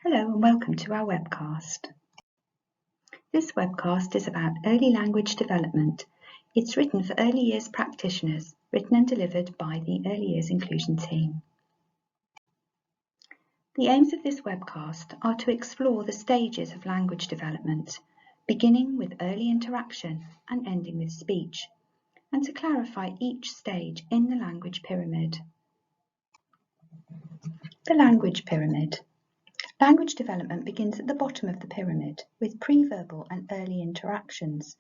Hello and welcome to our webcast. This webcast is about early language development. It's written for early years practitioners, written and delivered by the Early Years Inclusion team. The aims of this webcast are to explore the stages of language development, beginning with early interaction and ending with speech, and to clarify each stage in the language pyramid. The language pyramid. Language development begins at the bottom of the pyramid with pre-verbal and early interactions.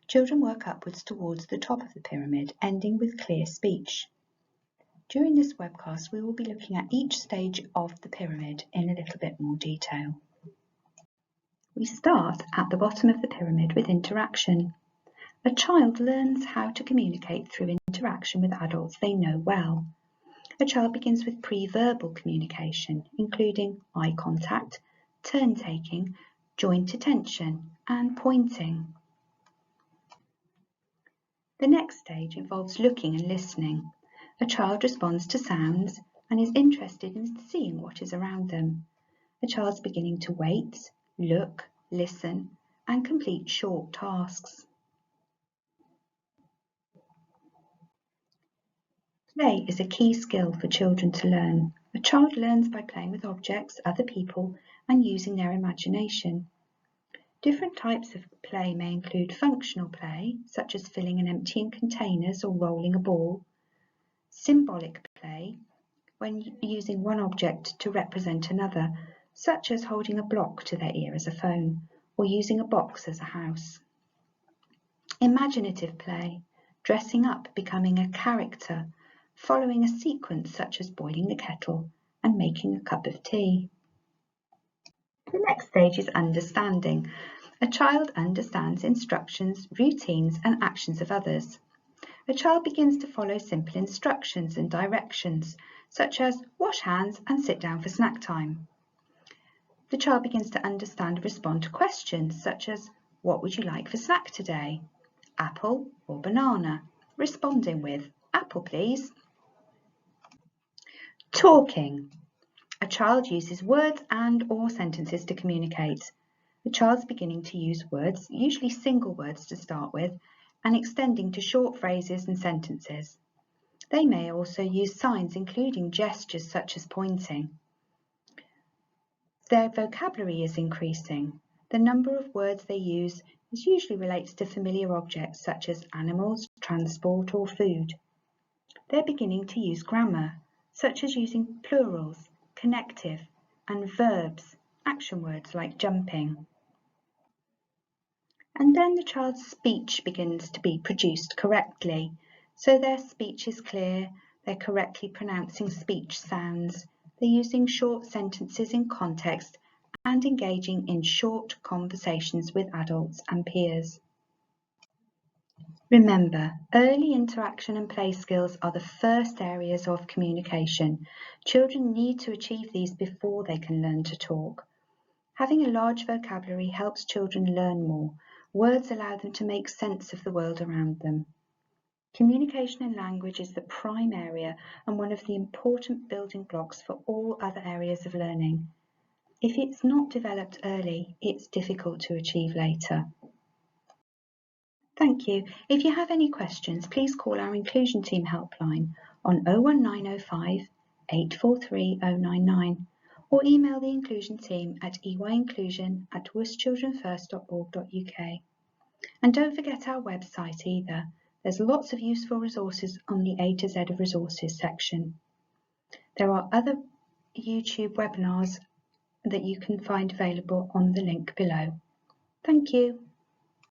Children work upwards towards the top of the pyramid, ending with clear speech. During this webcast, we will be looking at each stage of the pyramid in a little bit more detail. We start at the bottom of the pyramid with interaction. A child learns how to communicate through interaction with adults they know well. A child begins with pre-verbal communication, including eye contact, turn-taking, joint attention, and pointing. The next stage involves looking and listening. A child responds to sounds and is interested in seeing what is around them. A child's beginning to wait, look, listen, and complete short tasks. Play is a key skill for children to learn. A child learns by playing with objects, other people, and using their imagination. Different types of play may include functional play, such as filling and emptying containers or rolling a ball. Symbolic play, when using one object to represent another, such as holding a block to their ear as a phone, or using a box as a house. Imaginative play, dressing up, becoming a character, following a sequence such as boiling the kettle and making a cup of tea. The next stage is understanding. A child understands instructions, routines, and actions of others. A child begins to follow simple instructions and directions, such as wash hands and sit down for snack time. The child begins to understand and respond to questions such as, what would you like for snack today? Apple or banana? Responding with, apple please. Talking. A child uses words and/or sentences to communicate. The child's beginning to use words, usually single words to start with, and extending to short phrases and sentences. They may also use signs, including gestures such as pointing. Their vocabulary is increasing. The number of words they use is usually related to familiar objects such as animals, transport, or food. They're beginning to use grammar, such as using plurals, connective, and verbs, action words like jumping. And then the child's speech begins to be produced correctly. So their speech is clear, they're correctly pronouncing speech sounds, they're using short sentences in context and engaging in short conversations with adults and peers. Remember, early interaction and play skills are the first areas of communication. Children need to achieve these before they can learn to talk. Having a large vocabulary helps children learn more. Words allow them to make sense of the world around them. Communication in language is the prime area and one of the important building blocks for all other areas of learning. If it's not developed early, it's difficult to achieve later. Thank you. If you have any questions, please call our inclusion team helpline on 01905 843 099 or email the inclusion team at eyinclusion@worcesterchildrenfirst.org.uk. And don't forget our website either. There's lots of useful resources on the A to Z of resources section. There are other YouTube webinars that you can find available on the link below. Thank you.